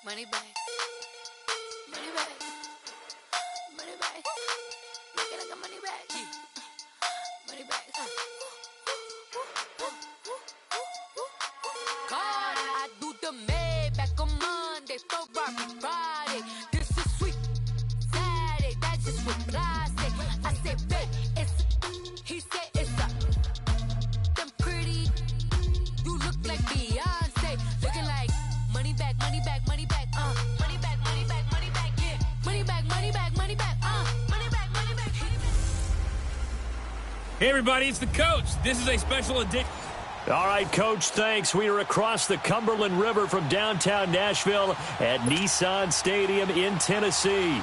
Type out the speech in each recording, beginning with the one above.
Money back. Money back. Money back. Make it like a money back. Money back. God, I do the Maybach on Monday, Ferrari Friday. This is sweet Saturday. That's just what I say. I say, babe, it's. He said it's a. Them pretty. You look like Beyonce. Looking like money back, money back, money back. Money back, money back, money back. Yeah. Money back, money back, money back. Money back, money back. Hey, everybody, it's the coach. This is a special edition. All right, Coach, thanks. We are across the Cumberland River from downtown Nashville at Nissan Stadium in Tennessee.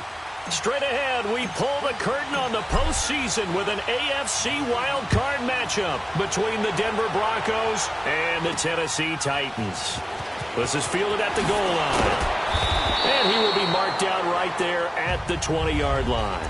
Straight ahead, we pull the curtain on the postseason with an AFC wildcard matchup between the Denver Broncos and the Tennessee Titans. This is fielded at the goal line. And he will be marked down right there at the 20-yard line.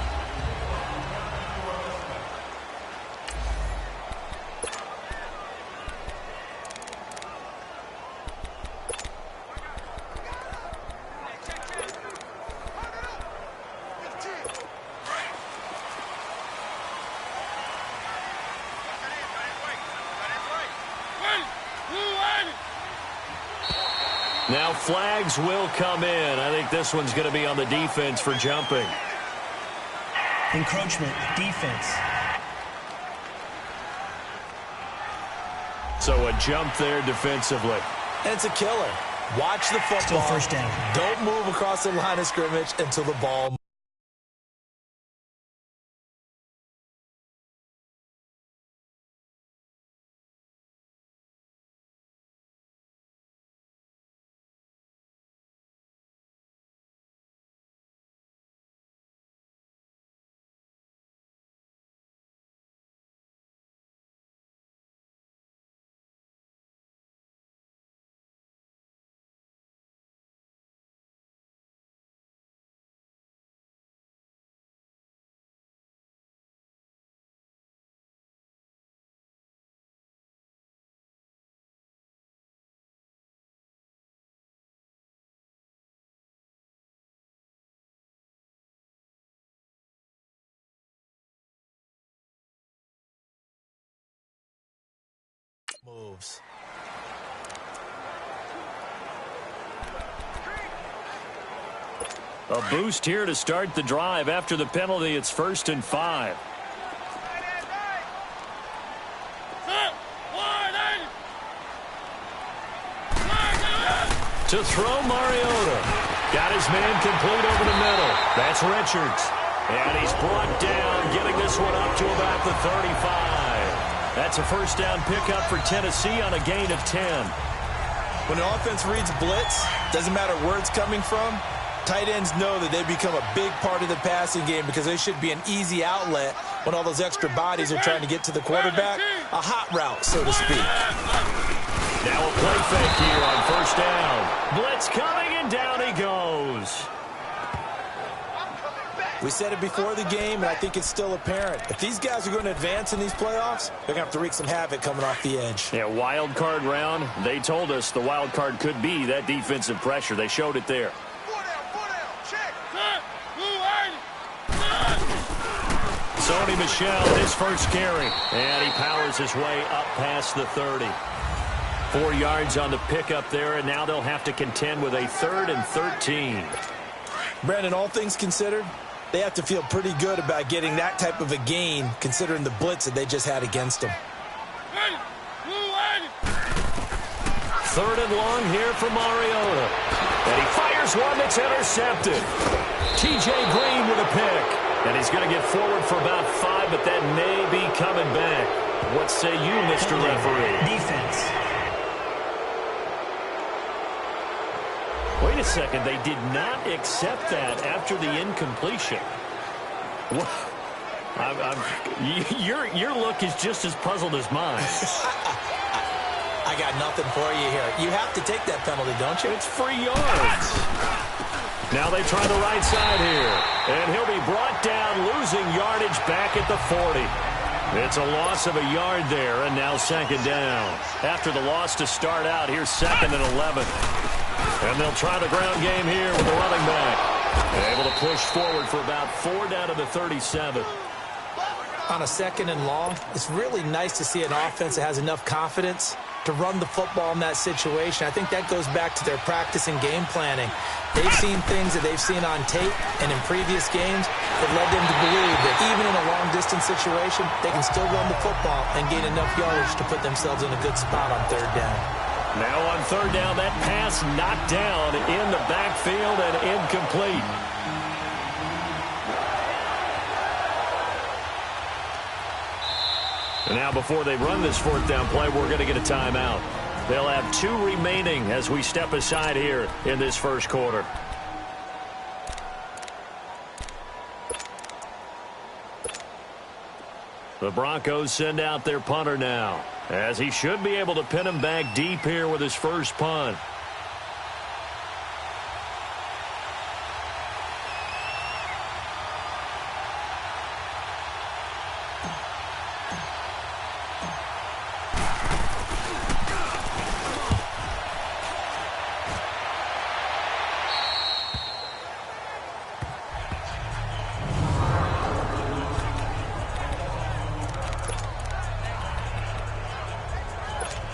Now flags will come in. I think this one's going to be on the defense for jumping. Encroachment, defense. So a jump there defensively. And it's a killer. Watch the football. Still first down. Don't move across the line of scrimmage until the ball. Moves. A boost here to start the drive. After the penalty, it's 1st and 5. To throw, Mariota. Got his man complete over the middle. That's Richards. And he's brought down, getting this one up to about the 35. That's a first down pickup for Tennessee on a gain of 10. When an offense reads blitz, doesn't matter where it's coming from, tight ends know that they become a big part of the passing game because they should be an easy outlet when all those extra bodies are trying to get to the quarterback. A hot route, so to speak. Now a play fake here on first down. Blitz coming, and down he goes. We said it before the game, and I think it's still apparent. If these guys are going to advance in these playoffs, they're going to have to wreak some havoc coming off the edge. Yeah, wild card round. They told us the wild card could be that defensive pressure. They showed it there. Sony Michel, his first carry. And he powers his way up past the 30. 4 yards on the pickup there, and now they'll have to contend with a 3rd and 13. Brandon, all things considered, they have to feel pretty good about getting that type of a gain, considering the blitz that they just had against them. 3rd and long here for Mariota. And he fires one that's intercepted. T.J. Green with a pick. And he's going to get forward for about 5, but that may be coming back. What say you, Mr. Referee? Defense. Wait a second. They did not accept that after the incompletion. Your look is just as puzzled as mine. I got nothing for you here. You have to take that penalty, don't you? It's free yards. Now they try the right side here. And he'll be brought down, losing yardage back at the 40. It's a loss of a yard there, and now 2nd down. After the loss to start out, here's 2nd and 11. And they'll try the ground game here with the running back. Able to push forward for about 4 down to the 37. On a 2nd and long, it's really nice to see an offense that has enough confidence to run the football in that situation. I think that goes back to their practice and game planning. They've seen things that they've seen on tape and in previous games that led them to believe that even in a long-distance situation, they can still run the football and gain enough yardage to put themselves in a good spot on 3rd down. Now on 3rd down, that pass knocked down in the backfield and incomplete. And now before they run this 4th down play, we're going to get a timeout. They'll have 2 remaining as we step aside here in this 1st quarter. The Broncos send out their punter now, as he should be able to pin him back deep here with his first punt.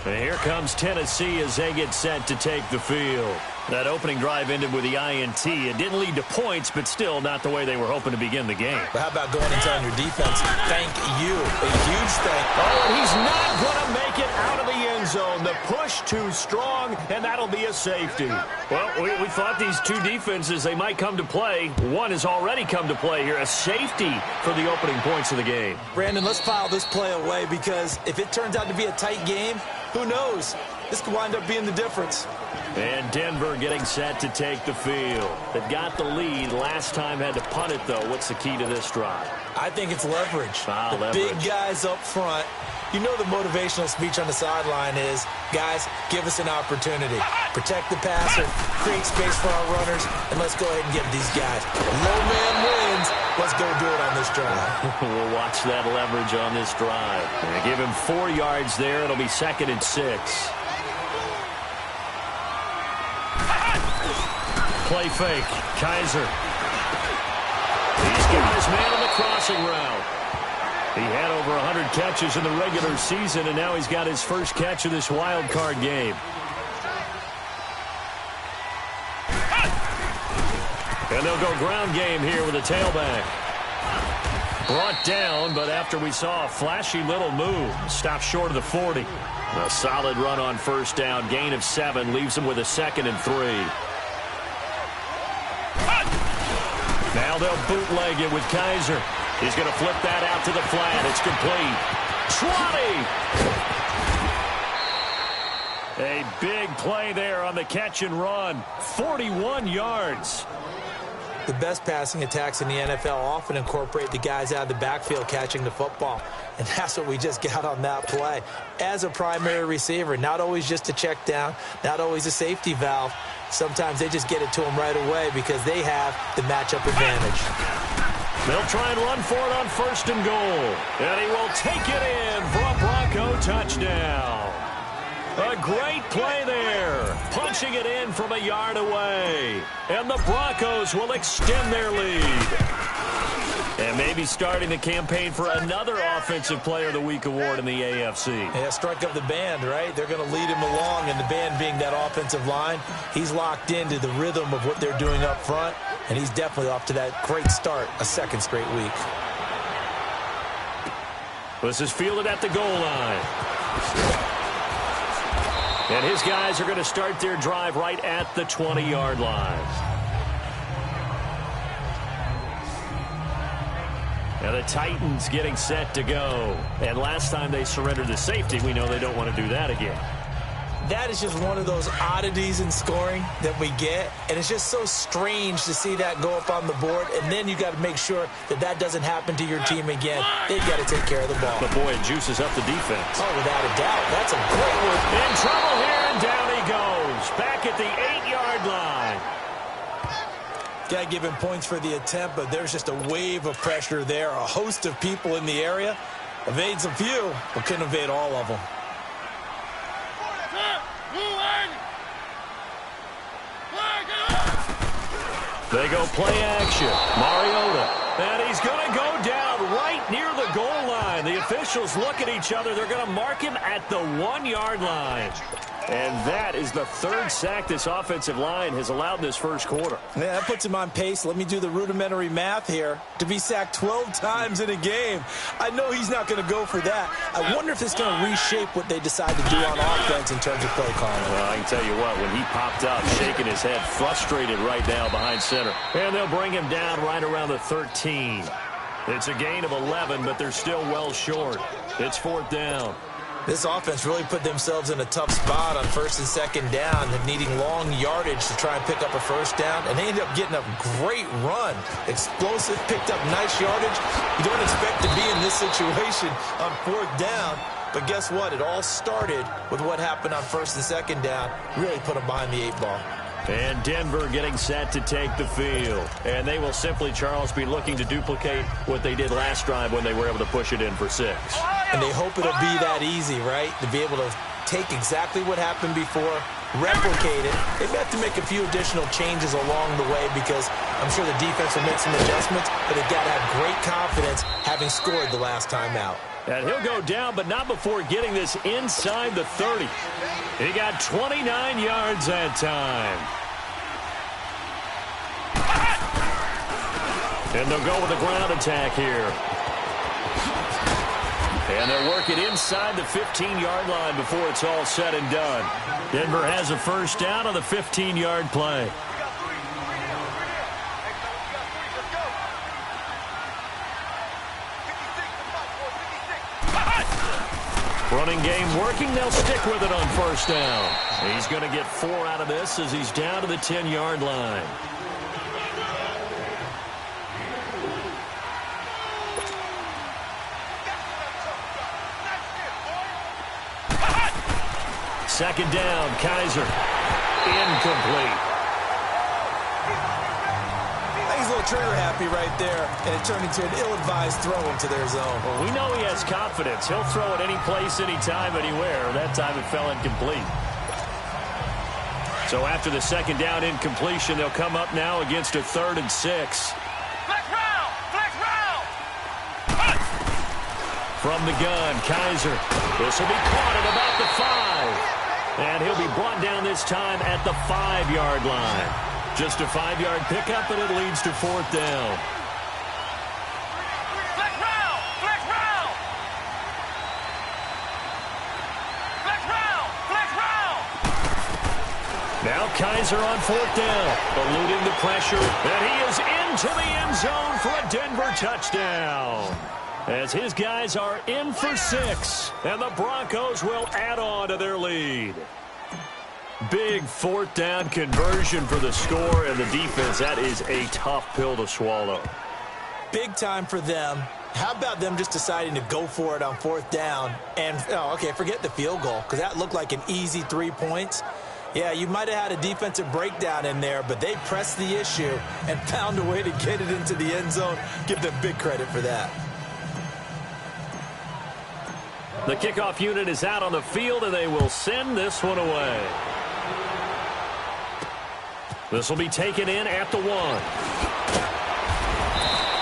And here comes Tennessee as they get set to take the field. That opening drive ended with the INT. It didn't lead to points, but still not the way they were hoping to begin the game. But how about going and telling your defense, thank you, a huge thank you. Oh, and he's not going to make it out of the end zone. The push too strong, and that'll be a safety. Well, we thought these 2 defenses, they might come to play. One has already come to play here, a safety for the opening points of the game. Brandon, let's file this play away because if it turns out to be a tight game, who knows? This could wind up being the difference. And Denver getting set to take the field. They've got the lead. Last time had to punt it, though. What's the key to this drive? I think it's leverage. Leverage. Big guys up front. You know the motivational speech on the sideline is, guys, give us an opportunity. Protect the passer, create space for our runners, and let's go ahead and get these guys. Low man wins. Let's go do it on this drive. We'll watch that leverage on this drive. And give him 4 yards there. It'll be 2nd and 6. Play fake. Kaiser. He's got his man on the crossing route. He had over 100 catches in the regular season, and now he's got his first catch of this wild card game. And they'll go ground game here with a tailback. Brought down, but after we saw a flashy little move, stopped short of the 40. A solid run on 1st down, gain of 7, leaves him with a 2nd and 3. Now they'll bootleg it with Kaiser. He's going to flip that out to the flat. It's complete. 20! A big play there on the catch and run. 41 yards. The best passing attacks in the NFL often incorporate the guys out of the backfield catching the football. And that's what we just got on that play. As a primary receiver, not always just a check down, not always a safety valve. Sometimes they just get it to them right away because they have the matchup advantage. They'll try and run for it on 1st and goal. And he will take it in for a Bronco touchdown. A great play there. Punching it in from a yard away. And the Broncos will extend their lead. And maybe starting the campaign for another Offensive Player of the Week award in the AFC. Yeah, strike up the band, right? They're going to lead him along, and the band being that offensive line, he's locked into the rhythm of what they're doing up front, and he's definitely off to that great start, a 2nd straight week. This is fielded at the goal line. And his guys are going to start their drive right at the 20-yard line. Now the Titans getting set to go. And last time they surrendered the safety, we know they don't want to do that again. That is just one of those oddities in scoring that we get. And it's just so strange to see that go up on the board. And then you got to make sure that that doesn't happen to your team again. They've got to take care of the ball. But boy, it juices up the defense. Oh, without a doubt. That's a great one. In trouble here, and down he goes. Back at the 8-yard line. Got to give him points for the attempt, but there's just a wave of pressure there. A host of people in the area. Evades a few, but couldn't evade all of them. They go play action. Mariota. And he's going to go down right near the goal line. The officials look at each other. They're going to mark him at the 1-yard line. And that is the third sack this offensive line has allowed this first quarter. Yeah, that puts him on pace. Let me do the rudimentary math here. To be sacked 12 times in a game, I know he's not going to go for that. I wonder if it's going to reshape what they decide to do on offense in terms of play calling. Well, I can tell you what, when he popped up, shaking his head, frustrated right now behind center. And they'll bring him down right around the 13. It's a gain of 11, but they're still well short. It's 4th down. This offense really put themselves in a tough spot on 1st and 2nd down, needing long yardage to try and pick up a first down, and they ended up getting a great run. Explosive, picked up nice yardage. You don't expect to be in this situation on 4th down, but guess what? It all started with what happened on 1st and 2nd down. Really put them behind the 8 ball. And Denver getting set to take the field. And they will simply, Charles, be looking to duplicate what they did last drive when they were able to push it in for 6. And they hope it'll be that easy, right? To be able to take exactly what happened before, replicate it. They may have to make a few additional changes along the way because I'm sure the defense will make some adjustments, but they've got to have great confidence having scored the last time out. And he'll go down, but not before getting this inside the 30. He got 29 yards that time. And they'll go with a ground attack here. And they'll work it inside the 15-yard line before it's all said and done. Denver has a first down on the 15-yard play. Running game working. They'll stick with it on first down. He's going to get 4 out of this as he's down to the 10-yard line. Second down, Kaiser. Incomplete. He's a little trigger happy right there, and it turned into an ill-advised throw into their zone. Well, we know he has confidence. He'll throw it any place, anytime, anywhere. That time it fell incomplete. So after the second down incompletion, they'll come up now against a 3rd and 6. Flex round! Flex round! From the gun, Kaiser. This will be caught at about the 5. And he'll be brought down this time at the 5-yard line. Just a 5-yard pickup, and it leads to 4th down. Flex round! Flex round! Flex round! Flex round! Now Kaiser on 4th down, eluding the pressure, and he is into the end zone for a Denver touchdown. As his guys are in for 6, and the Broncos will add on to their lead. Big 4th down conversion for the score, and the defense, that is a tough pill to swallow. Big time for them. How about them just deciding to go for it on 4th down? And, forget the field goal, because that looked like an easy 3 points. Yeah, you might have had a defensive breakdown in there, but they pressed the issue and found a way to get it into the end zone. Give them big credit for that. The kickoff unit is out on the field, and they will send this one away. This will be taken in at the 1.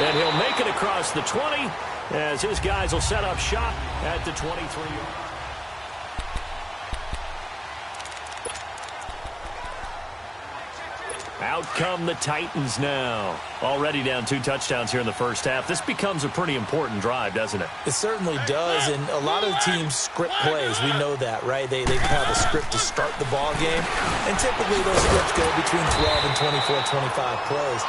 And he'll make it across the 20 as his guys will set up shop at the 23. Out come the Titans now. Already down 2 touchdowns here in the first half. This becomes a pretty important drive, doesn't it? It certainly does, and a lot of teams script plays. We know that, right? They have a script to start the ball game, and typically those scripts go between 12 and 24, 25 plays.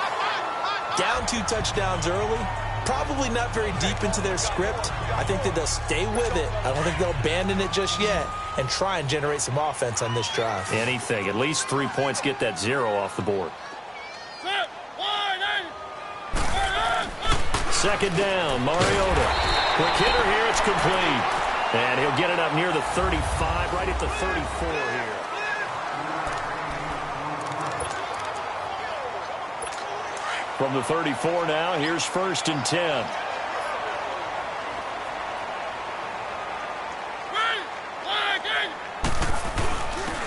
Down 2 touchdowns early, probably not very deep into their script. I think that they'll stay with it. I don't think they'll abandon it just yet and try and generate some offense on this drive. Anything. At least 3 points, get that 0 off the board. Second down, Mariota. Quick hitter here, it's complete. And he'll get it up near the 35, right at the 34 here. From the 34 now, here's 1st and 10.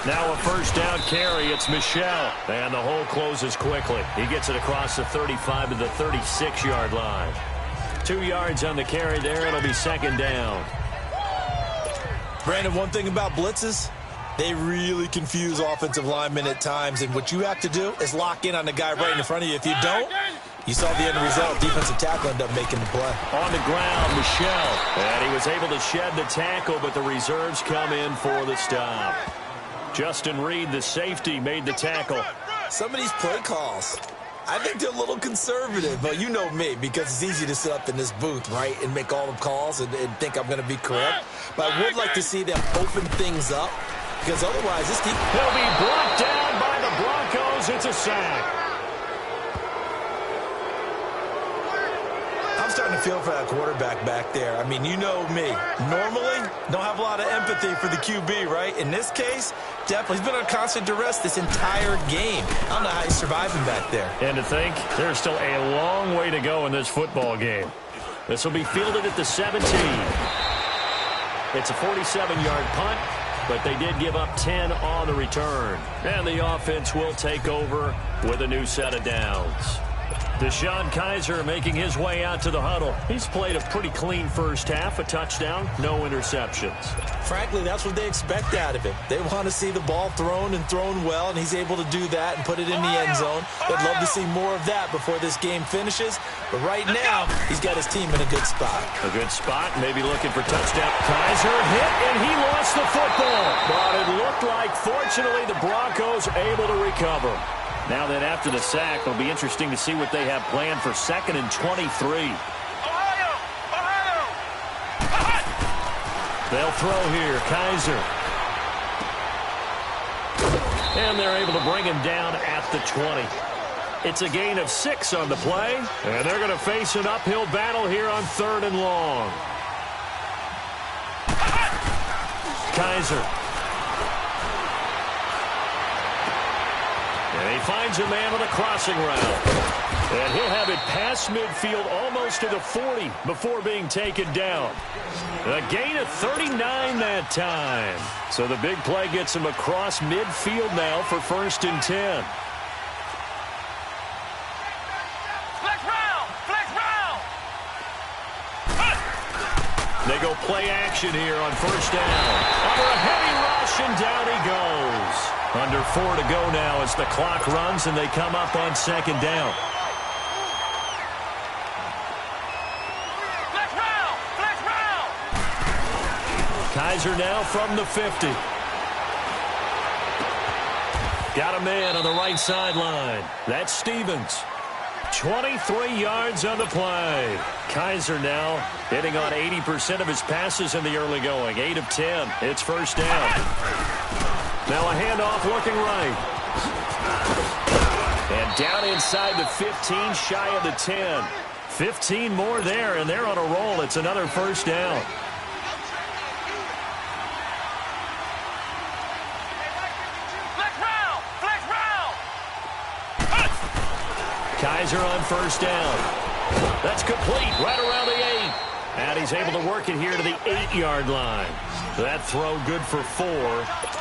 Now a first down carry. It's Michel. And the hole closes quickly. He gets it across the 35 to the 36-yard line. 2 yards on the carry there. It'll be second down. Brandon, one thing about blitzes, they really confuse offensive linemen at times. And what you have to do is lock in on the guy right in front of you. If you don't, you saw the end result. Defensive tackle ended up making the play. On the ground, Michel. And he was able to shed the tackle, but the reserves come in for the stop. Justin Reed, the safety, made the tackle. Some of these play calls, I think they're a little conservative, but you know me, because it's easy to sit up in this booth, right, and make all the calls and think I'm going to be correct. But I would like to see them open things up, because otherwise this team... He'll be brought down by the Broncos. It's a sack. I'm starting to feel for that quarterback back there. I mean, you know me. Normally, don't have a lot of empathy for the QB, right? In this case, definitely. He's been on constant duress this entire game. I don't know how he's surviving back there. And to think, there's still a long way to go in this football game. This will be fielded at the 17. It's a 47-yard punt, but they did give up 10 on the return. And the offense will take over with a new set of downs. Deshaun Kaiser making his way out to the huddle. He's played a pretty clean first half, a touchdown, no interceptions. Frankly, that's what they expect out of him. They want to see the ball thrown and thrown well, and he's able to do that and put it in the end zone. They'd love to see more of that before this game finishes. But right now, he's got his team in a good spot. A good spot, maybe looking for touchdown. Kaiser hit, and he lost the football. But it looked like, fortunately, the Broncos able to recover. Now then, after the sack, it'll be interesting to see what they have planned for 2nd and 23. Ohio! They'll throw here. Kaiser. And they're able to bring him down at the 20. It's a gain of 6 on the play. And they're going to face an uphill battle here on 3rd and long. Kaiser. And he finds a man on a crossing route. And he'll have it past midfield almost to the 40 before being taken down. A gain of 39 that time. So the big play gets him across midfield now for 1st and 10. Flex round! Flex round! They go play action here on 1st down. Under a heavy rush, and down he goes. Under 4 to go now as the clock runs, and they come up on 2nd down. Flex round! Flex round! Kaiser now from the 50. Got a man on the right sideline. That's Stevens. 23 yards on the play. Kaiser now hitting on 80% of his passes in the early going. 8 of 10. It's 1st down. Now a handoff looking right. And down inside the 15, shy of the 10. 15 more there, and they're on a roll. It's another 1st down. Flex round! Flex round! Kaiser on 1st down. That's complete right around the 8. And he's able to work it here to the 8-yard line. That throw good for 4.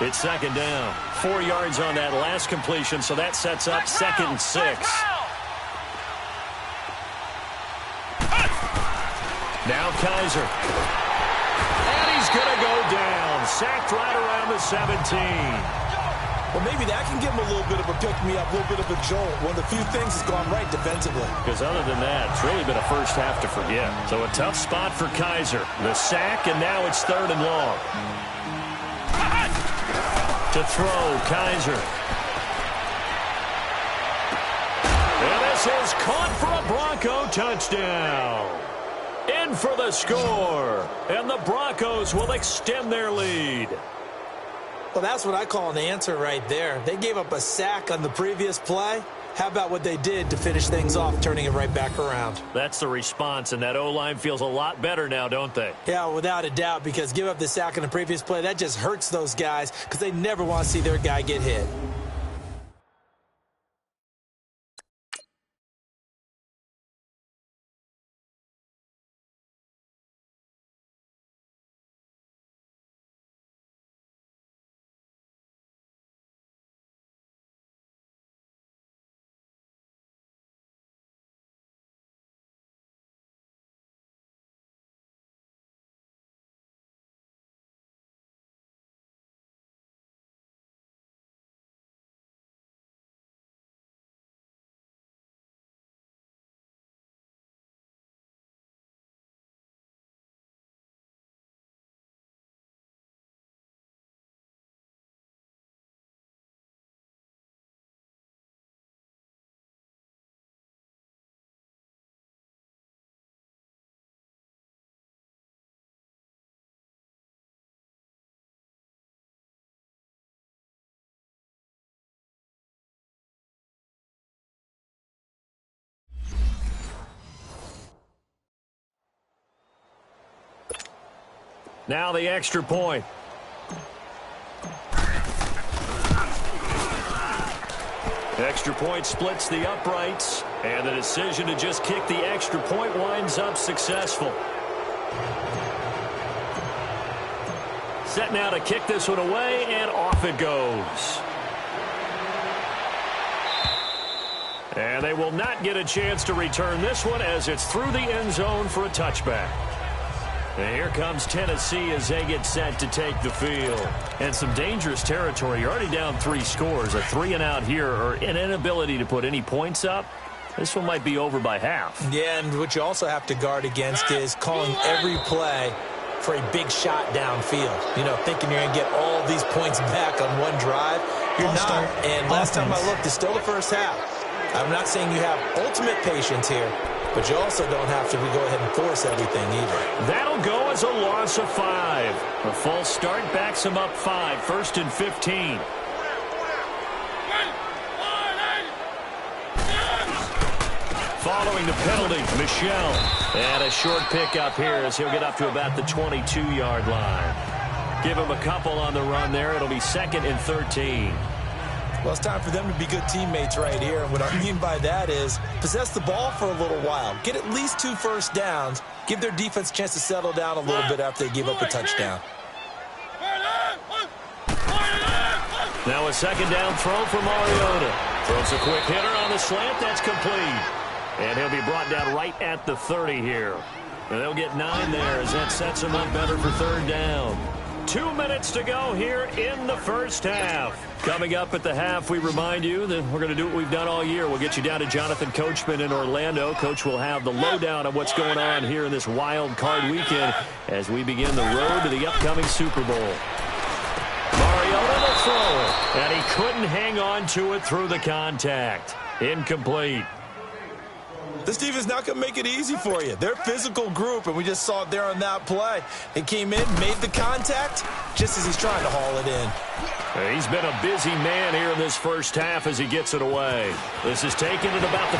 It's 2nd down. 4 yards on that last completion, so that sets up 2nd and 6. Now Kaiser. And he's going to go down. Sacked right around the 17. Well, maybe that can give him a little bit of a pick-me-up, a little bit of a jolt. One of the few things that's gone right defensively. Because other than that, it's really been a first half to forget. So a tough spot for Kaiser. The sack, and now it's 3rd and long. To throw, Kaiser. And this is caught for a Bronco touchdown. In for the score. And the Broncos will extend their lead. Well, that's what I call an answer right there. They gave up a sack on the previous play. How about what they did to finish things off, turning it right back around? That's the response, and that O-line feels a lot better now, don't they? Yeah, without a doubt, because give up the sack on the previous play, that just hurts those guys because they never want to see their guy get hit. Now the extra point. Extra point splits the uprights, and the decision to just kick the extra point winds up successful. Set now to kick this one away, and off it goes. And they will not get a chance to return this one as it's through the end zone for a touchback. And here comes Tennessee as they get set to take the field. And some dangerous territory. You're already down 3 scores. A 3-and-out here, or an inability to put any points up. This one might be over by half. Yeah, and what you also have to guard against is calling every play for a big shot downfield. You know, thinking you're going to get all these points back on one drive. You're not. And last time I looked, it's still the first half. I'm not saying you have ultimate patience here, but you also don't have to go ahead and force everything either. That'll go as a loss of 5. A false start backs them up 5. 1st and 15. Following the penalty, Michel. And a short pickup here as he'll get up to about the 22-yard line. Give him a couple on the run there. It'll be 2nd and 13. Well, it's time for them to be good teammates right here. And what I mean by that is possess the ball for a little while. Get at least 2 first downs. Give their defense a chance to settle down a little bit after they give up a touchdown. Now a 2nd down throw for Mariota. Throws a quick hitter on the slant. That's complete. And he'll be brought down right at the 30 here. And they'll get 9 there as that sets them up better for 3rd down. 2 minutes to go here in the first half. Coming up at the half, we remind you that we're going to do what we've done all year. We'll get you down to Jonathan Coachman in Orlando. Coach will have the lowdown on what's going on here in this wild card weekend as we begin the road to the upcoming Super Bowl. Mariota the throw, and he couldn't hang on to it through the contact. Incomplete. This defense not going to make it easy for you. They're a physical group, and we just saw it there on that play. They came in, made the contact, just as he's trying to haul it in. He's been a busy man here in this first half as he gets it away. This is taken at about the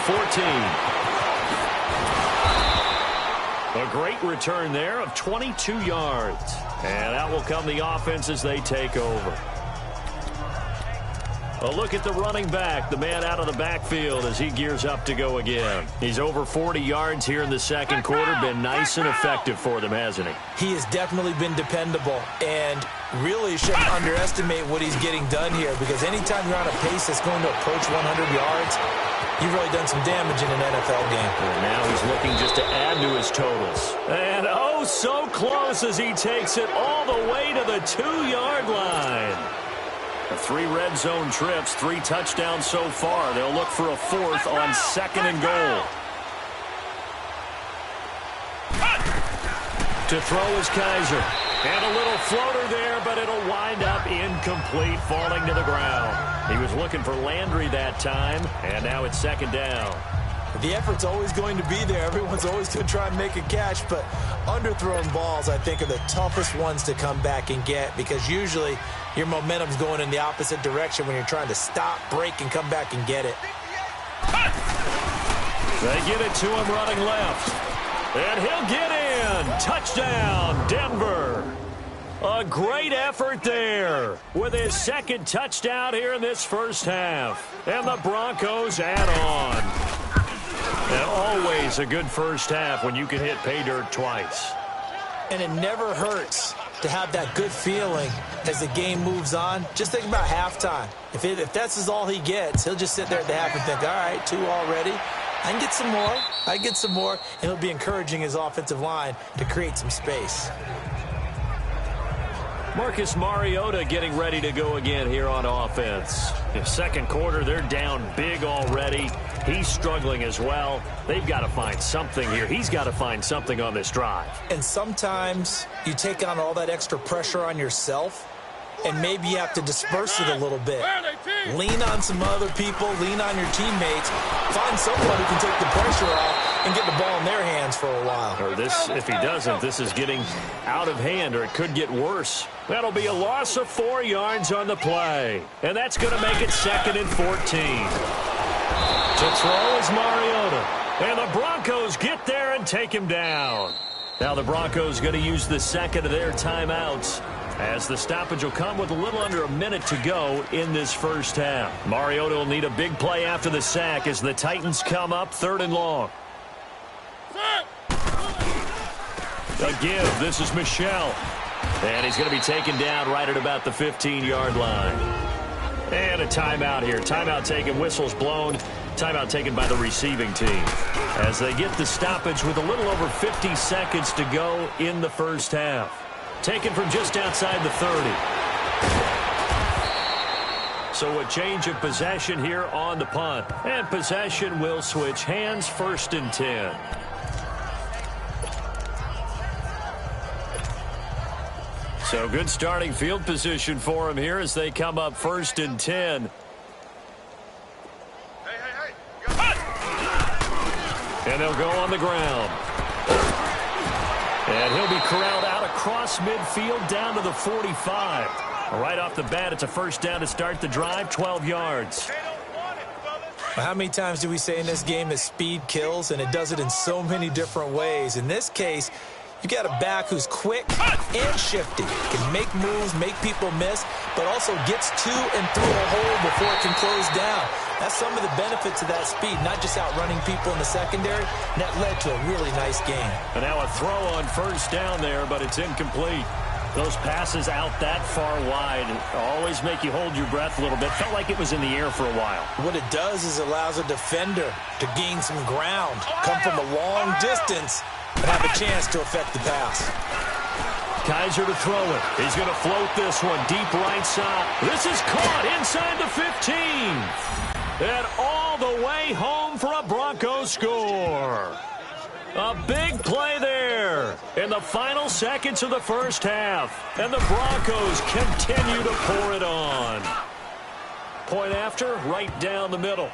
14. A great return there of 22 yards. And out will come the offense as they take over. A look at the running back, the man out of the backfield as he gears up to go again. He's over 40 yards here in the second quarter. Been nice and effective for them, hasn't he? He has definitely been dependable, and really shouldn't underestimate what he's getting done here, because anytime you're on a pace that's going to approach 100 yards, you've really done some damage in an NFL game. And now he's looking just to add to his totals. And oh, so close as he takes it all the way to the 2-yard line. 3 red zone trips, 3 touchdowns so far. They'll look for a 4th on 2nd and goal. To throw is Kaiser. And a little floater there, but it'll wind up incomplete, falling to the ground. He was looking for Landry that time, and now it's 2nd down. The effort's always going to be there. Everyone's always going to try and make a catch, but underthrown balls, I think, are the toughest ones to come back and get, because usually your momentum's going in the opposite direction when you're trying to stop, break, and come back and get it. They get it to him running left. And he'll get in. Touchdown, Denver. A great effort there with his 2nd touchdown here in this first half. And the Broncos add on. And always a good first half when you can hit pay dirt twice. And it never hurts to have that good feeling as the game moves on. Just think about halftime. If that's all he gets, he'll just sit there at the half and think, all right, 2 already. I can get some more. I can get some more. And he'll be encouraging his offensive line to create some space. Marcus Mariota getting ready to go again here on offense. In second quarter, they're down big already. He's struggling as well. They've got to find something here. He's got to find something on this drive. And sometimes you take on all that extra pressure on yourself, and maybe you have to disperse it a little bit. Lean on some other people. Lean on your teammates. Find someone who can take the pressure off and get the ball in their hands for a while. Or this, if he doesn't, this is getting out of hand, or it could get worse. That'll be a loss of 4 yards on the play. And that's going to make it 2nd and 14. To throw is Mariota. And the Broncos get there and take him down. Now the Broncos going to use the second of their timeouts, as the stoppage will come with a little under a minute to go in this first half. Mariota will need a big play after the sack as the Titans come up 3rd and long. A give. This is Michel. And he's going to be taken down right at about the 15-yard line. And a timeout here. Timeout taken, whistles blown. Timeout taken by the receiving team, as they get the stoppage with a little over 50 seconds to go in the first half. Taken from just outside the 30. So a change of possession here on the punt. And possession will switch hands, 1st and 10. So good starting field position for him here as they come up 1st and 10. And they'll go on the ground. And he'll be corralled out across midfield down to the 45. Right off the bat, it's a first down to start the drive, 12 yards. Well, how many times do we say in this game that speed kills, and it does it in so many different ways? In this case, you got a back who's quick and shifty, can make moves, make people miss, but also gets to and through a hole before it can close down. That's some of the benefits of that speed, not just outrunning people in the secondary, and that led to a really nice game. And now a throw on first down there, but it's incomplete. Those passes out that far wide always make you hold your breath a little bit. Felt like it was in the air for a while. What it does is allows a defender to gain some ground, come from a long distance, and have a chance to affect the pass. Kaiser to throw it. He's going to float this one deep right side. This is caught inside the 15. And all the way home for a Broncos score. A big play there in the final seconds of the first half. And the Broncos continue to pour it on. Point after, right down the middle.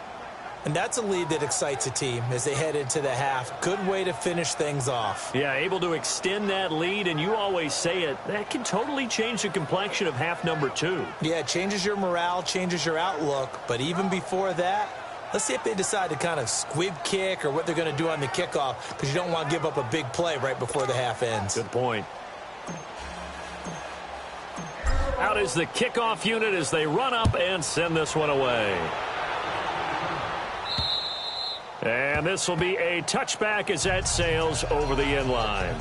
And that's a lead that excites a team as they head into the half. Good way to finish things off. Yeah, able to extend that lead, and you always say it, that can totally change the complexion of half number 2. Yeah, it changes your morale, changes your outlook. But even before that, let's see if they decide to kind of squib kick or what they're going to do on the kickoff, because you don't want to give up a big play right before the half ends. Good point. Out is the kickoff unit as they run up and send this one away. And this will be a touchback as that sails over the end line.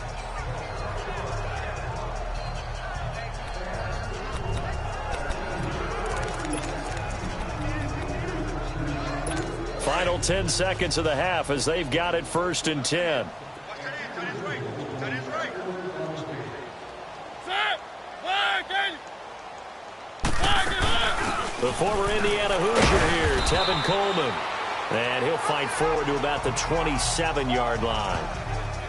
Final 10 seconds of the half as they've got it 1st and 10. The former Indiana Hoosier here, Tevin Coleman. And he'll fight forward to about the 27-yard line.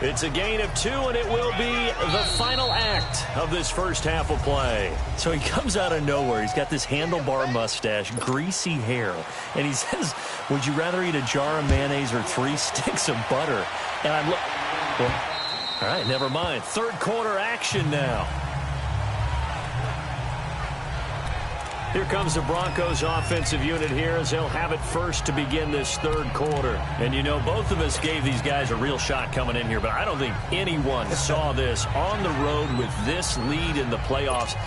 It's a gain of 2, and it will be the final act of this first half of play. So he comes out of nowhere. He's got this handlebar mustache, greasy hair, and he says, would you rather eat a jar of mayonnaise or 3 sticks of butter? And I'm well, all right, never mind. Third quarter action now. Here comes the Broncos offensive unit here as they'll have it first to begin this third quarter. And, you know, both of us gave these guys a real shot coming in here, but I don't think anyone saw this on the road with this lead in the playoffs.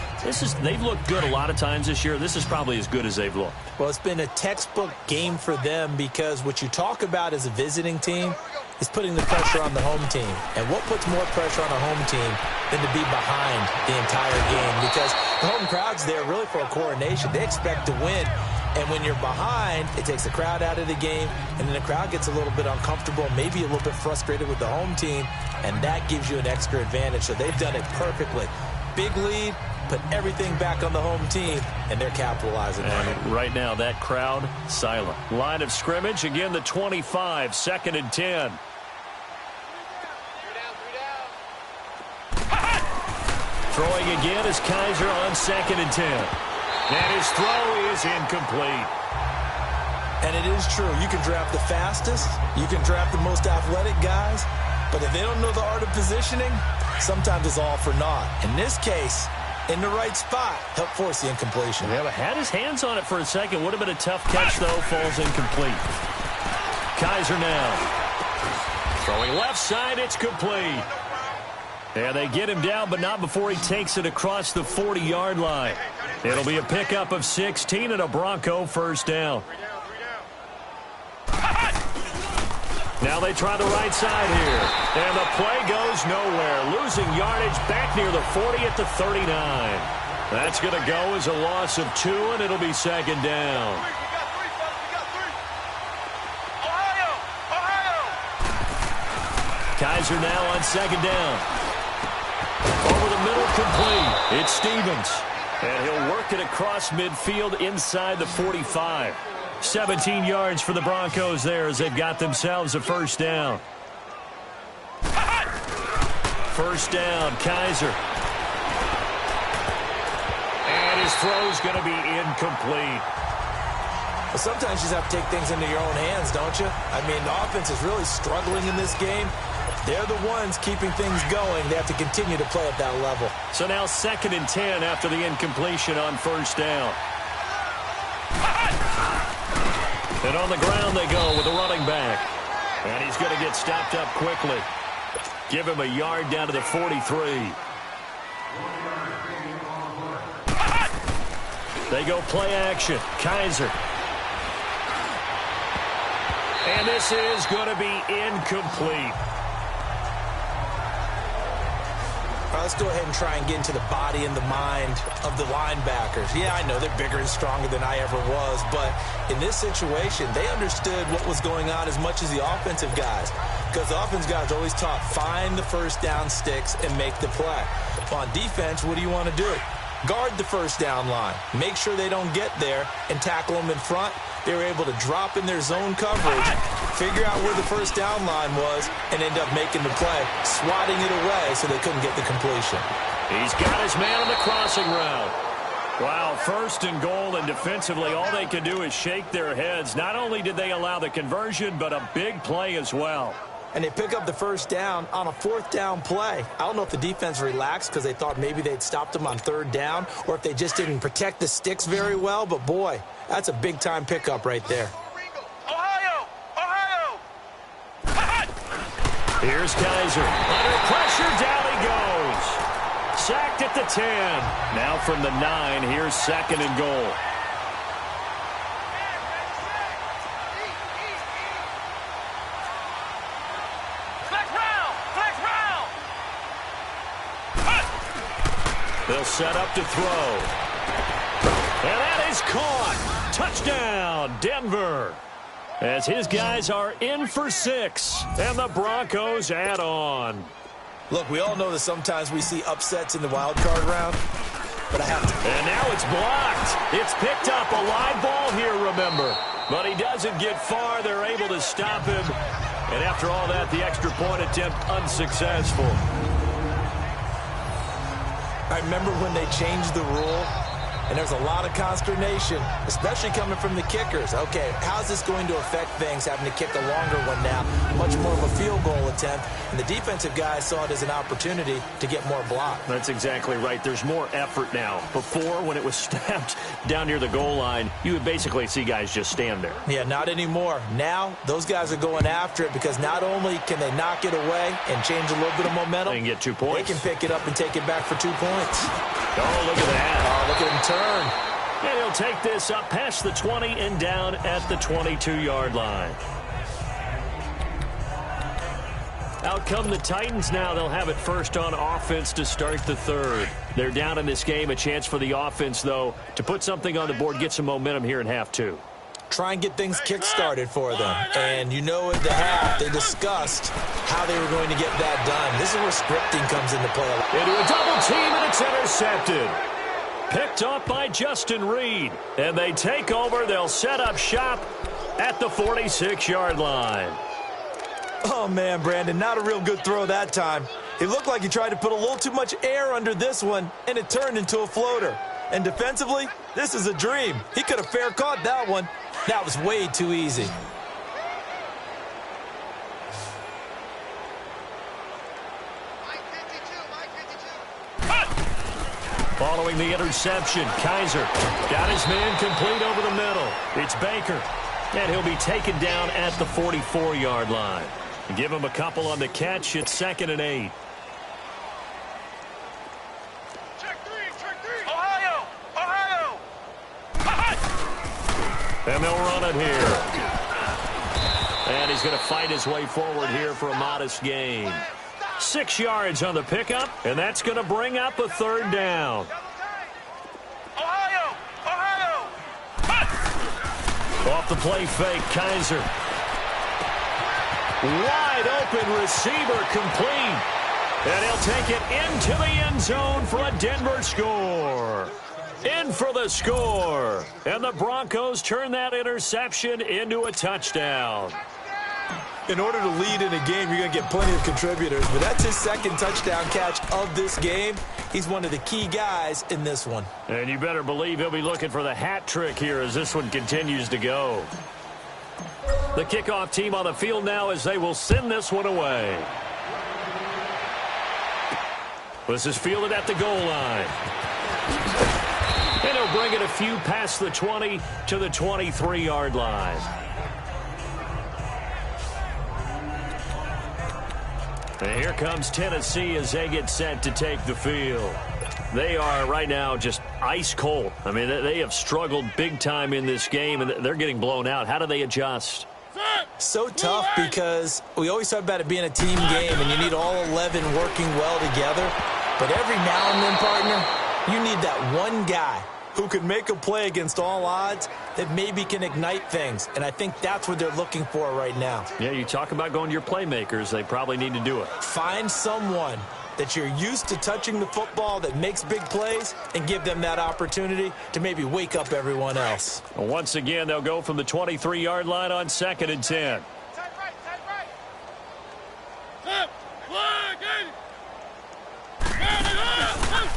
They've looked good a lot of times this year. This is probably as good as they've looked. Well, it's been a textbook game for them because what you talk about as a visiting team is putting the pressure on the home team. And what puts more pressure on a home team than to be behind the entire game? Because the home crowd's there really for a coronation. They expect to win. And when you're behind, it takes the crowd out of the game. And then the crowd gets a little bit uncomfortable, maybe a little bit frustrated with the home team. And that gives you an extra advantage. So they've done it perfectly. Big lead, put everything back on the home team, and they're capitalizing on it. Right now, that crowd, silent. Line of scrimmage, again, the 25, 2nd and 10. Throwing again is Kaiser on 2nd and 10. And his throw is incomplete. And it is true. You can draft the fastest. You can draft the most athletic guys. But if they don't know the art of positioning, sometimes it's all for naught. In this case, in the right spot, help force the incompletion. Yeah, but had his hands on it for a second. Would have been a tough catch, though. Falls incomplete. Kaiser now. Throwing left side, it's complete. And they get him down, but not before he takes it across the 40-yard line. It'll be a pickup of 16 and a Bronco first down. Now they try the right side here. And the play goes nowhere. Losing yardage back near the 40 at the 39. That's going to go as a loss of 2, and it'll be second down. Kaiser now on second down. Over the middle, complete. It's Stevens. And he'll work it across midfield inside the 45. 17 yards for the Broncos there as they've got themselves a first down. First down, Kaiser. And his throw's going to be incomplete. Well, sometimes you just have to take things into your own hands, don't you? I mean, the offense is really struggling in this game. They're the ones keeping things going. They have to continue to play at that level. So now 2nd and 10 after the incompletion on first down. And on the ground they go with the running back. And he's going to get stopped up quickly. Give him a yard down to the 43. They go play action. Kaiser. And this is going to be incomplete. All right, let's go ahead and try and get into the body and the mind of the linebackers. Yeah, I know they're bigger and stronger than I ever was, but in this situation, they understood what was going on as much as the offensive guys, because the offensive guys are always taught, find the first down sticks and make the play. On defense, what do you want to do? Guard the first down line. Make sure they don't get there and tackle them in front. They were able to drop in their zone coverage, figure out where the first down line was, and end up making the play, swatting it away so they couldn't get the completion. He's got his man on the crossing route. Wow, 1st and goal, and defensively all they can do is shake their heads. Not only did they allow the conversion, but a big play as well. And they pick up the first down on a 4th down play. I don't know if the defense relaxed because they thought maybe they'd stopped them on 3rd down, or if they just didn't protect the sticks very well, but boy, that's a big-time pickup right there. Ohio! Here's Kaiser. Under pressure, down he goes. Sacked at the 10. Now from the 9, here's 2nd and goal. They'll set up to throw. And that is caught. Touchdown, Denver. As his guys are in for 6. And the Broncos add on. Look, we all know that sometimes we see upsets in the wild card round, but I have to. And now it's blocked. It's picked up. A live ball here, remember. But he doesn't get far. They're able to stop him. And after all that, the extra point attempt unsuccessful. I remember when they changed the rule, and there was a lot of consternation, especially coming from the kickers. Okay, how's this going to affect things, having to kick a longer one now, much more of a field goal attempt, and the defensive guys saw it as an opportunity to get more block. That's exactly right. There's more effort now. Before, when it was snapped down near the goal line, you would basically see guys just stand there. Yeah, not anymore. Now, those guys are going after it because not only can they knock it away and change a little bit of momentum, they can get 2 points. They can pick it up and take it back for 2 points. Oh, look at that. Oh, look at him turn. And he'll take this up past the 20 and down at the 22-yard line. Out come the Titans now. They'll have it first on offense to start the 3rd. They're down in this game. A chance for the offense, though, to put something on the board, get some momentum here in half 2. Try and get things kick-started for them. And you know at the half, they discussed how they were going to get that done. This is where scripting comes into play. Into a double team, and it's intercepted. Picked off by Justin Reed. And they take over. They'll set up shop at the 46-yard line. Oh, man, Brandon, not a real good throw that time. It looked like he tried to put a little too much air under this one, and it turned into a floater. And defensively, this is a dream. He could have fair caught that one. That was way too easy. Following the interception, Kaiser got his man complete over the middle. It's Baker, and he'll be taken down at the 44-yard line. Give him a couple on the catch. It's 2nd and 8. And they'll run it here. And he's going to fight his way forward here for a modest gain. 6 yards on the pickup, and that's going to bring up a third down. Ohio! Ohio! Off the play fake, Kaiser. Wide open receiver complete. And he'll take it into the end zone for a Denver score. In for the score. And the Broncos turn that interception into a touchdown. In order to lead in a game, you're going to get plenty of contributors, but that's his second touchdown catch of this game. He's one of the key guys in this one. And you better believe he'll be looking for the hat trick here as this one continues to go. The kickoff team on the field now as they will send this one away. This is fielded at the goal line. And he'll bring it a few past the 20 to the 23-yard line. And here comes Tennessee as they get set to take the field. They are right now just ice cold. I mean, they have struggled big time in this game, and they're getting blown out. How do they adjust? So tough because we always talk about it being a team game, and you need all 11 working well together. But every now and then, partner, you need that one guy who can make a play against all odds that maybe can ignite things. And I think that's what they're looking for right now. Yeah, you talk about going to your playmakers. They probably need to do it. Find someone that you're used to touching the football that makes big plays and give them that opportunity to maybe wake up everyone else. Well, once again, they'll go from the 23-yard line on 2nd and 10.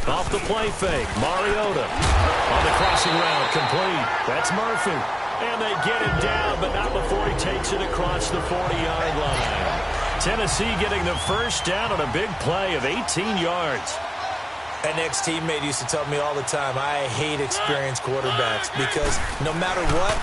Off the play fake, Mariota on the crossing route, complete. That's Murphy. And they get him down, but not before he takes it across the 40-yard line. Tennessee getting the first down on a big play of 18 yards. An ex-teammate used to tell me all the time, I hate experienced quarterbacks because no matter what,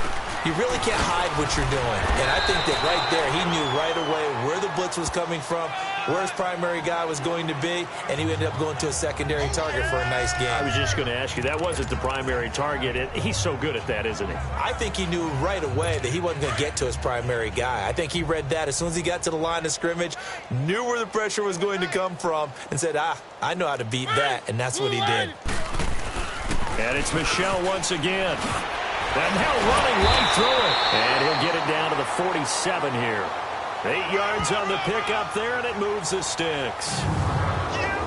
you really can't hide what you're doing. And I think that right there, he knew right away where the blitz was coming from, where his primary guy was going to be, and he ended up going to a secondary target for a nice game. I was just going to ask you, that wasn't the primary target. He's so good at that, isn't he? I think he knew right away that he wasn't going to get to his primary guy. I think he read that as soon as he got to the line of scrimmage, knew where the pressure was going to come from, and said, I know how to beat that, and that's what he did. And it's Michel once again. And now running right through it. And he'll get it down to the 47 here. 8 yards on the pickup there, and it moves the sticks.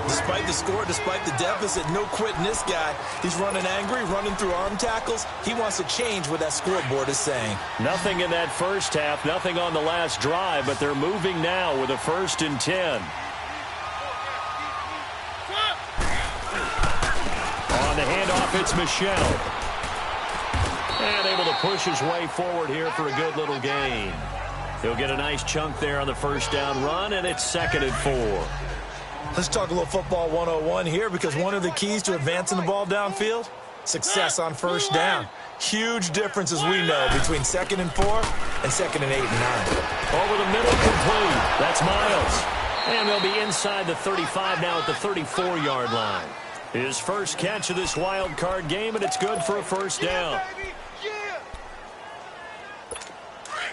Despite the score, despite the deficit, no quitting this guy. He's running angry, running through arm tackles. He wants to change what that scoreboard is saying. Nothing in that first half, nothing on the last drive, but they're moving now with a 1st and 10. On the handoff, it's Michel. And able to push his way forward here for a good little gain. He'll get a nice chunk there on the first down run, and it's 2nd and 4. Let's talk a little football 101 here because one of the keys to advancing the ball downfield, success on first down. Huge difference, as we know, between 2nd and 4 and 2nd and 8 and 9. Over the middle, complete. That's Miles. And they'll be inside the 35 now at the 34-yard line. His first catch of this wild card game, and it's good for a first down.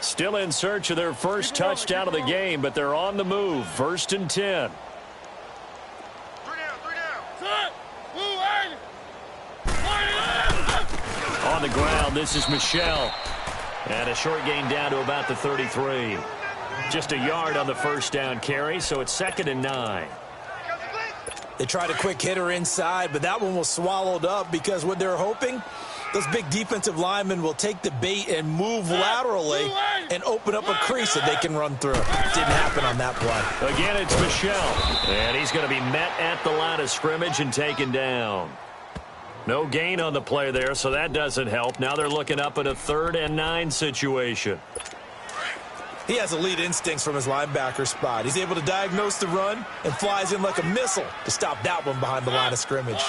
Still in search of their first touchdown of the game, but they're on the move. 1st and 10. On the ground, this is Michel. And a short gain down to about the 33. Just a yard on the first down carry, so it's 2nd and 9. They tried a quick hitter inside, but that one was swallowed up because what they're hoping, those big defensive linemen will take the bait and move laterally and open up a crease that they can run through. Didn't happen on that play. Again, it's Michel. And he's going to be met at the line of scrimmage and taken down. No gain on the play there, so that doesn't help. Now they're looking up at a 3rd and 9 situation. He has elite instincts from his linebacker spot. He's able to diagnose the run and flies in like a missile to stop that one behind the line of scrimmage.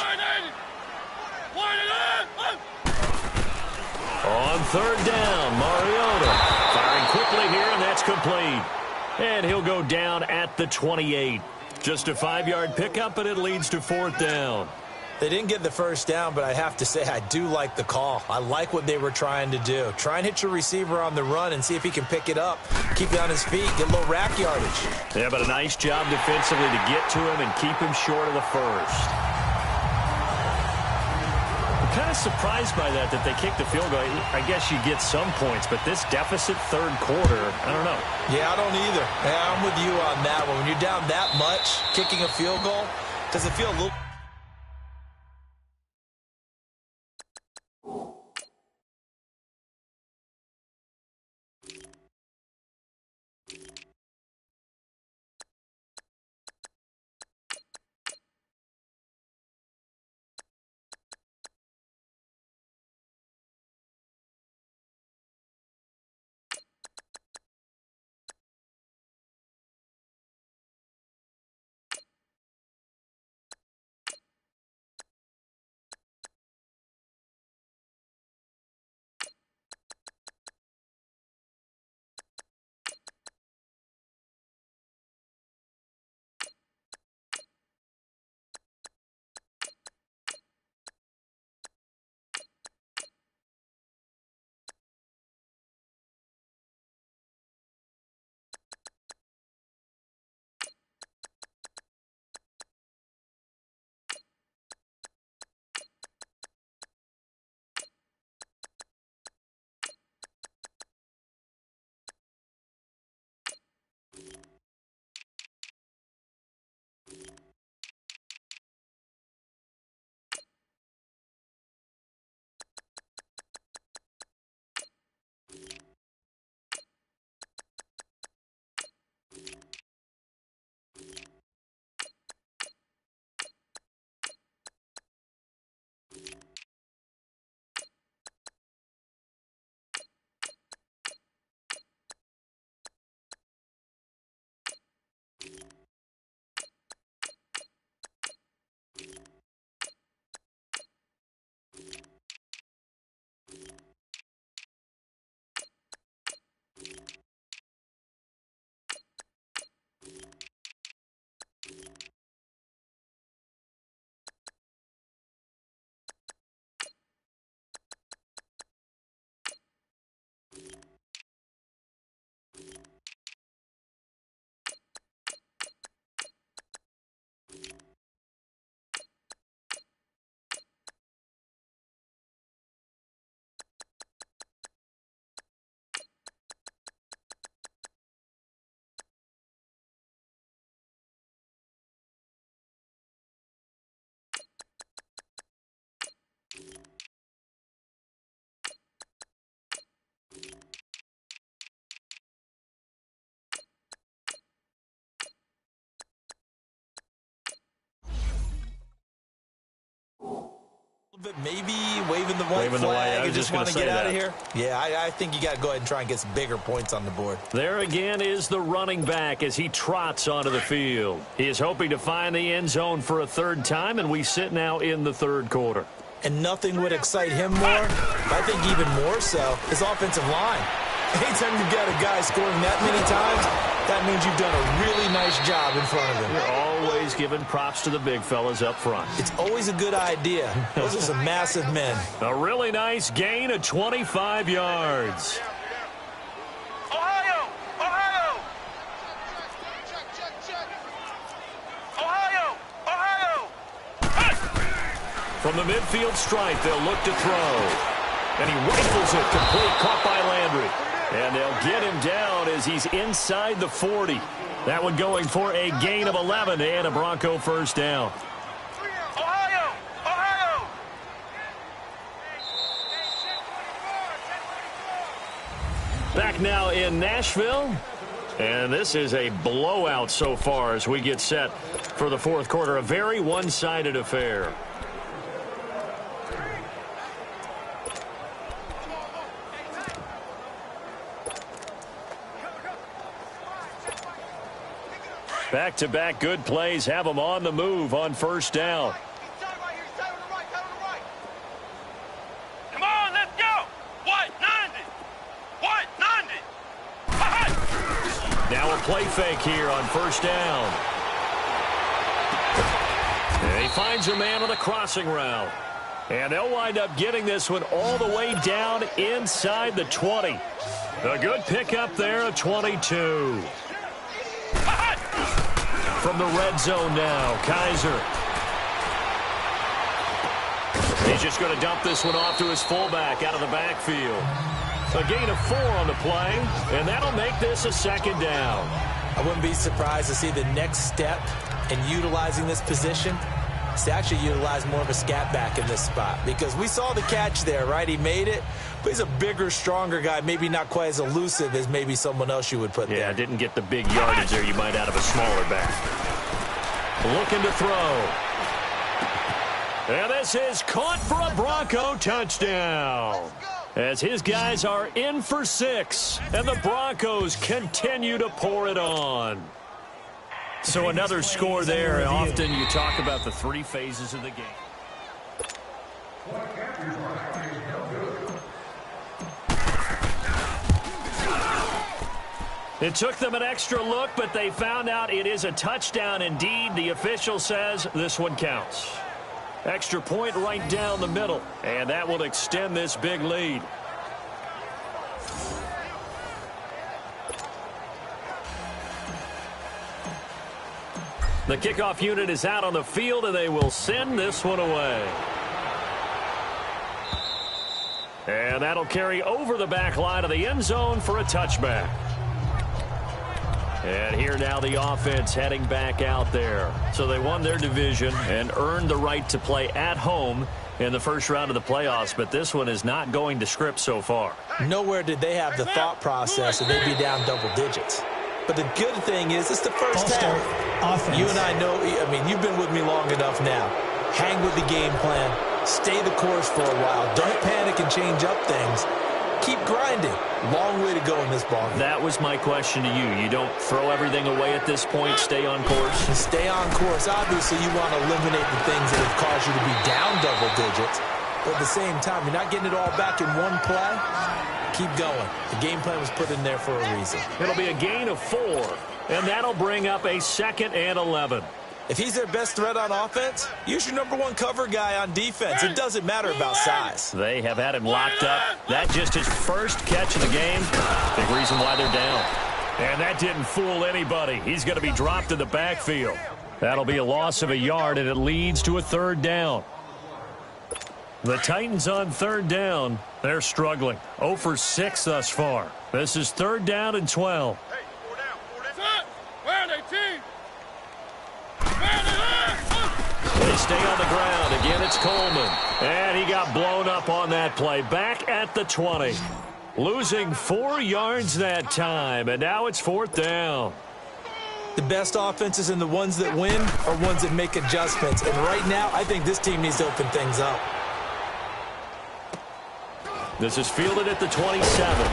On 3rd down, Mariota firing quickly here, and that's complete. And he'll go down at the 28. Just a 5-yard pickup, and it leads to 4th down. They didn't get the first down, but I have to say I do like the call. I like what they were trying to do. Try and hit your receiver on the run and see if he can pick it up, keep it on his feet, get a little rack yardage. Yeah, but a nice job defensively to get to him and keep him short of the first. I'm kind of surprised by that they kicked the field goal. I guess you get some points, but this deficit third quarter, I don't know. Yeah, I don't either. Yeah, I'm with you on that one. When you're down that much, kicking a field goal, does it feel a little... Maybe waving the white flag and just want to get out of here. Yeah, I think you got to go ahead and try and get some bigger points on the board. There again is the running back as he trots onto the field. He is hoping to find the end zone for a third time, and we sit now in the third quarter. And nothing would excite him more, I think even more so, his offensive line. Anytime you've got a guy scoring that many times, that means you've done a really nice job in front of him. You're always giving props to the big fellas up front. It's always a good idea. Those are some massive men. A really nice gain of 25 yards. Ohio! Ohio! Ohio! Ohio! From the midfield stripe, they'll look to throw. And he rifles it complete, caught by Landry. And they'll get him down as he's inside the 40. That one going for a gain of 11 and a Bronco first down. Ohio! Ohio! Back now in Nashville. And this is a blowout so far as we get set for the fourth quarter. A very one-sided affair. Back-to-back good plays have them on the move on first down. Come on, let's go! What? 90! What? 90! Now a play fake here on first down. And he finds a man on the crossing route. And they'll wind up getting this one all the way down inside the 20. A good pickup there, a 22. From the red zone now, Kaiser. He's just going to dump this one off to his fullback out of the backfield. A gain of 4 on the play, and that'll make this a second down. I wouldn't be surprised to see the next step in utilizing this position is to actually utilize more of a scat back in this spot, because we saw the catch there, right? He made it, but he's a bigger, stronger guy, maybe not quite as elusive as maybe someone else you would put there. Yeah, didn't get the big yardage there you might out of a smaller back. Looking to throw. And this is caught for a Bronco touchdown. As his guys are in for 6, and the Broncos continue to pour it on. So another score there. Often you talk about the 3 phases of the game. It took them an extra look, but they found out it is a touchdown indeed. The official says this one counts. Extra point right down the middle, and that will extend this big lead. The kickoff unit is out on the field, and they will send this one away. And that'll carry over the back line of the end zone for a touchback. And here now the offense heading back out there. So they won their division and earned the right to play at home in the first round of the playoffs, but this one is not going to script so far. Nowhere did they have the thought process that they'd be down double digits. But the good thing is it's the first half. You and I know, I mean, you've been with me long enough now. Hang with the game plan. Stay the course for a while. Don't panic and change up things. Keep grinding. Long way to go in this ball game. That was my question to you. You don't throw everything away at this point. Stay on course. And stay on course. Obviously, you want to eliminate the things that have caused you to be down double digits. But at the same time, you're not getting it all back in one play. Keep going. The game plan was put in there for a reason. It'll be a gain of 4, and that'll bring up a 2nd and 11. If he's their best threat on offense, use your #1 cover guy on defense. It doesn't matter about size. They have had him locked up. That just his first catch of the game. Big reason why they're down. And that didn't fool anybody. He's going to be dropped in the backfield. That'll be a loss of a yard, and it leads to a 3rd down. The Titans on 3rd down. They're struggling. 0 for 6 thus far. This is 3rd down and 12. Hey, 4 down, 4 down. Where are they, team? Where are they? They stay on the ground. Again, it's Coleman. And he got blown up on that play. Back at the 20. Losing 4 yards that time. And now it's 4th down. The best offenses and the ones that win are ones that make adjustments. And right now, I think this team needs to open things up. This is fielded at the 27.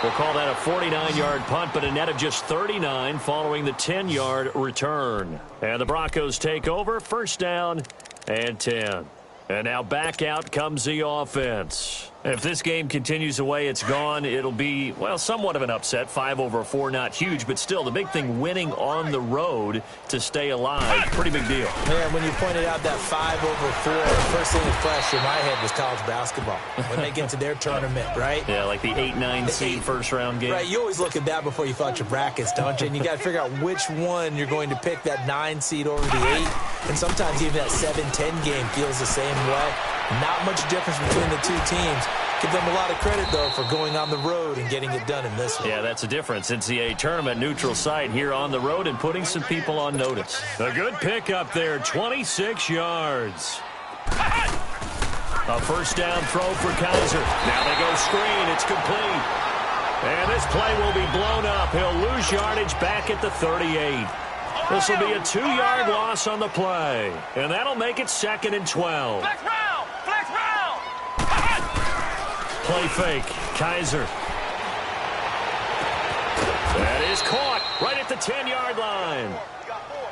We'll call that a 49-yard punt, but a net of just 39 following the 10-yard return. And the Broncos take over, 1st down and 10. And now back out comes the offense. If this game continues the way it's gone, it'll be, well, somewhat of an upset. 5 over 4, not huge, but still the big thing, winning on the road to stay alive. Pretty big deal. Man, when you pointed out that 5 over 4, the first thing that flashed through my head was college basketball. When they get to their tournament, right? Yeah, like the 8-9 seed first-round game. Right, you always look at that before you fill out your brackets, don't you? And you got to figure out which one you're going to pick, that 9 seed over the 8. And sometimes even that 7-10 game feels the same way. Not much difference between the two teams. Give them a lot of credit, though, for going on the road and getting it done in this one. Yeah, that's a difference. NCAA tournament neutral site here on the road and putting some people on notice. A good pick up there, 26 yards. A 1st down throw for Kaiser. Now they go screen. It's complete. And this play will be blown up. He'll lose yardage back at the 38. This will be a 2-yard loss on the play. And that'll make it 2nd and 12. Flex round! Flex round! Play fake. Kaiser. That is caught right at the 10-yard line.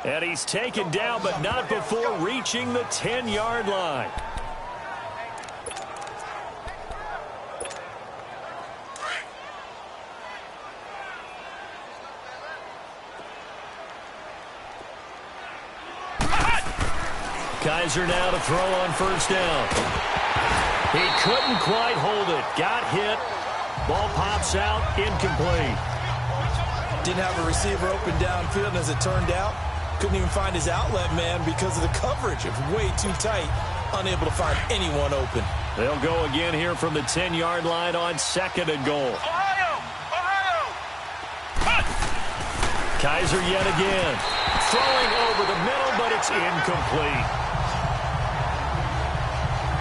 And he's taken down, but not before reaching the 10-yard line. Kaiser now to throw on first down. He couldn't quite hold it. Got hit. Ball pops out. Incomplete. Didn't have a receiver open downfield, and as it turned out, couldn't even find his outlet man because of the coverage. It was way too tight. Unable to find anyone open. They'll go again here from the 10-yard line on 2nd and goal. Ohio! Kaiser yet again. Throwing over the middle, but it's incomplete.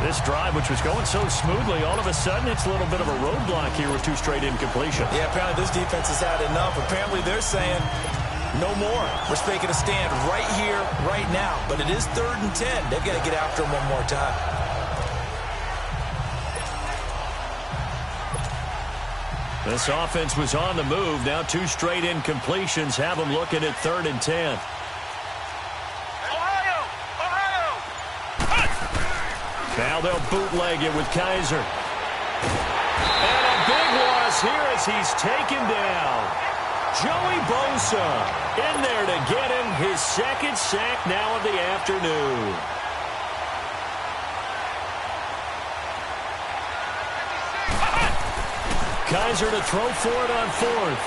This drive, which was going so smoothly, all of a sudden it's a little bit of a roadblock here with 2 straight incompletions. Yeah, apparently this defense has had enough. Apparently they're saying no more. We're making a stand right here, right now. But it is 3rd and 10. They've got to get after him one more time. This offense was on the move. Now 2 straight incompletions have them looking at 3rd and 10. Now they'll bootleg it with Kaiser. And a big loss here as he's taken down. Joey Bosa in there to get him his 2nd sack now of the afternoon. Kaiser to throw for it on 4th.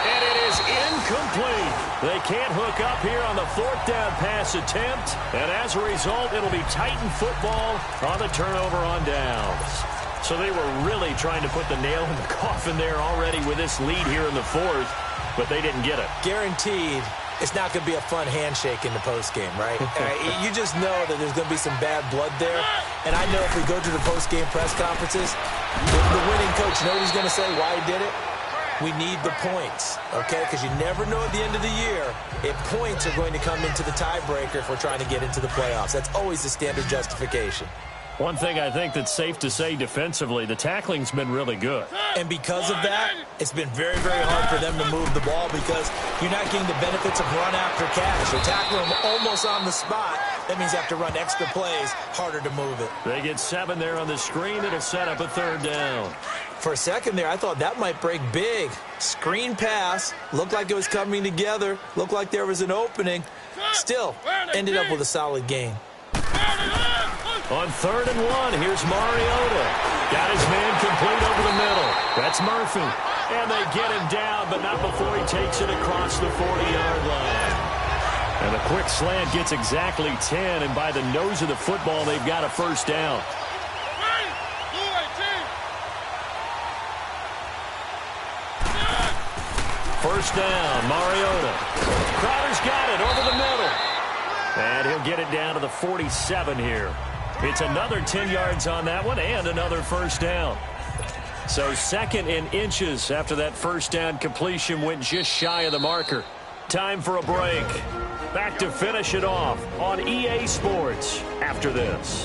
And it is incomplete. They can't hook up here on the 4th down pass attempt. And as a result, it'll be Titan football on the turnover on downs. So they were really trying to put the nail in the coffin there already with this lead here in the 4th, but they didn't get it. Guaranteed it's not going to be a fun handshake in the postgame, right? You just know that there's going to be some bad blood there. And I know if we go to the postgame press conferences, the winning coach, you know what he's going to say, why he did it? We need the points, okay? Because you never know at the end of the year if points are going to come into the tiebreaker if we're trying to get into the playoffs. That's always the standard justification. One thing I think that's safe to say defensively, the tackling's been really good. And because of that, it's been very, very hard for them to move the ball because you're not getting the benefits of run after catch. You're tackling them almost on the spot. That means you have to run extra plays, harder to move it. They get 7 there on the screen. It'll set up a 3rd down. For a second there, I thought that might break big. Screen pass, looked like it was coming together, looked like there was an opening. Still, ended up with a solid gain. On 3rd and 1, here's Mariota. Got his man complete over the middle. That's Murphy. And they get him down, but not before he takes it across the 40-yard line. And the quick slant gets exactly 10, and by the nose of the football, they've got a 1st down. First down, Mariota. Crowder's got it over the middle. And he'll get it down to the 47 here. It's another 10 yards on that one and another 1st down. So 2nd in inches after that 1st down completion went just shy of the marker. Time for a break. Back to finish it off on EA Sports after this.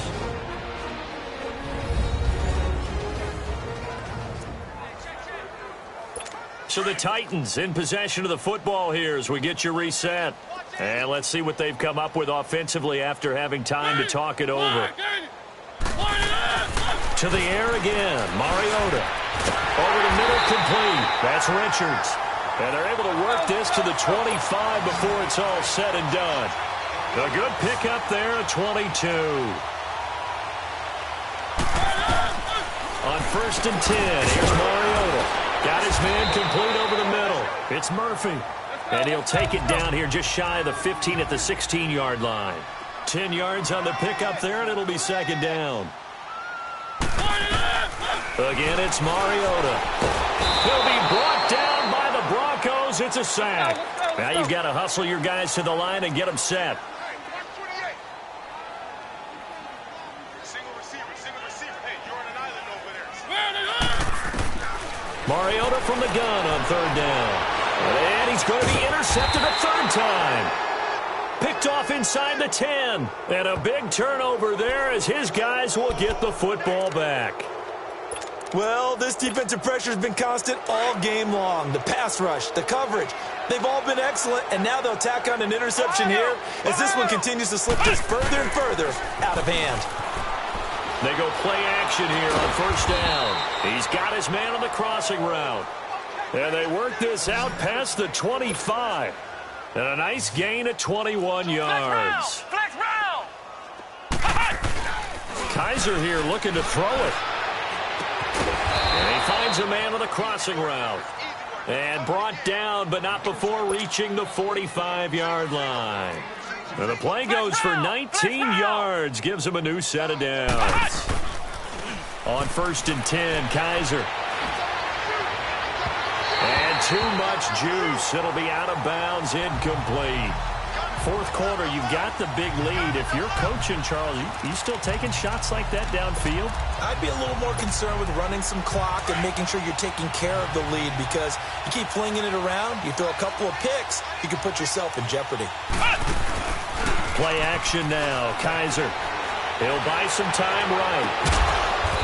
So the Titans in possession of the football here as we get you reset. And let's see what they've come up with offensively after having time to talk it over. To the air again. Mariota. Over the middle, complete. That's Richards. And they're able to work this to the 25 before it's all said and done. A good pickup there at 22. On 1st and 10, here's Mariota. Got his man complete over the middle. It's Murphy. And he'll take it down here just shy of the 15 at the 16-yard line. 10 yards on the pickup there, and it'll be 2nd down. Again, it's Mariota. He'll be brought down by the Broncos. It's a sack. Now you've got to hustle your guys to the line and get them set. Mariota from the gun on 3rd down. And he's going to be intercepted a 3rd time. Picked off inside the 10. And a big turnover there as his guys will get the football back. Well, this defensive pressure has been constant all game long. The pass rush, the coverage, they've all been excellent, and now they'll tack on an interception here as this one continues to slip just further and further out of hand. They go play action here on 1st down. He's got his man on the crossing route. And they work this out past the 25. And a nice gain of 21 yards. Flex round. Kaiser here looking to throw it. And he finds a man on the crossing route. And brought down, but not before reaching the 45-yard line. And the play goes for 19 yards, gives him a new set of downs. On 1st and 10, Kaiser. And too much juice. It'll be out of bounds, incomplete. 4th quarter, you've got the big lead. If you're coaching, Charles, you still taking shots like that downfield? I'd be a little more concerned with running some clock and making sure you're taking care of the lead, because you keep flinging it around, you throw a couple of picks, you can put yourself in jeopardy. Play action now. Kaiser. He'll buy some time right.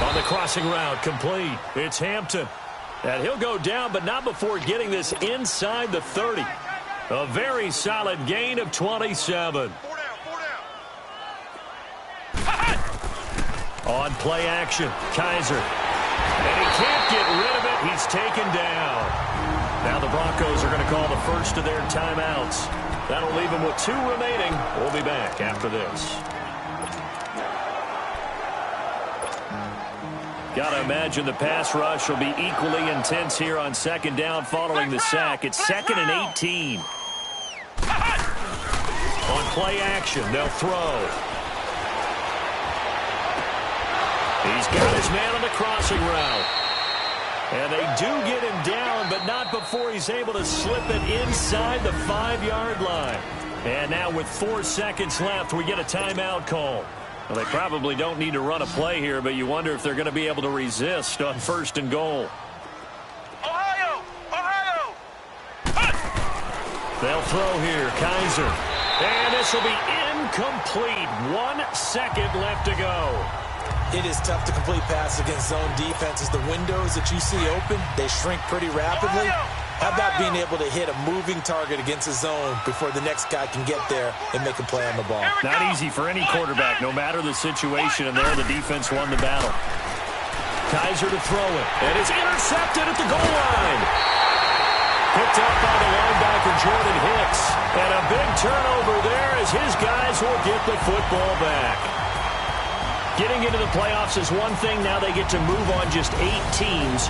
On the crossing route, complete. It's Hampton. And he'll go down, but not before getting this inside the 30. A very solid gain of 27. On play action, Kaiser. And he can't get rid of it. He's taken down. Now the Broncos are going to call the first of their timeouts. That'll leave them with 2 remaining. We'll be back after this. Got to imagine the pass rush will be equally intense here on 2nd down following the sack. It's 2nd and 18. On play action, they'll throw. He's got his man on the crossing route. And they do get him down, but not before he's able to slip it inside the 5-yard line. And now with 4 seconds left, we get a timeout call. Well, they probably don't need to run a play here, but you wonder if they're going to be able to resist on 1st and goal. Ohio! Ohio! They'll throw here, Kaiser. And this will be incomplete. 1 second left to go. It is tough to complete passes against zone defenses. The windows that you see open, they shrink pretty rapidly. How about being able to hit a moving target against a zone before the next guy can get there and make a play on the ball? Not easy for any quarterback, no matter the situation, and there the defense won the battle. Kaiser to throw it, and it's intercepted at the goal line. Picked up by the linebacker, Jordan Hicks. And a big turnover there as his guys will get the football back. Getting into the playoffs is one thing. Now they get to move on just 8 teams.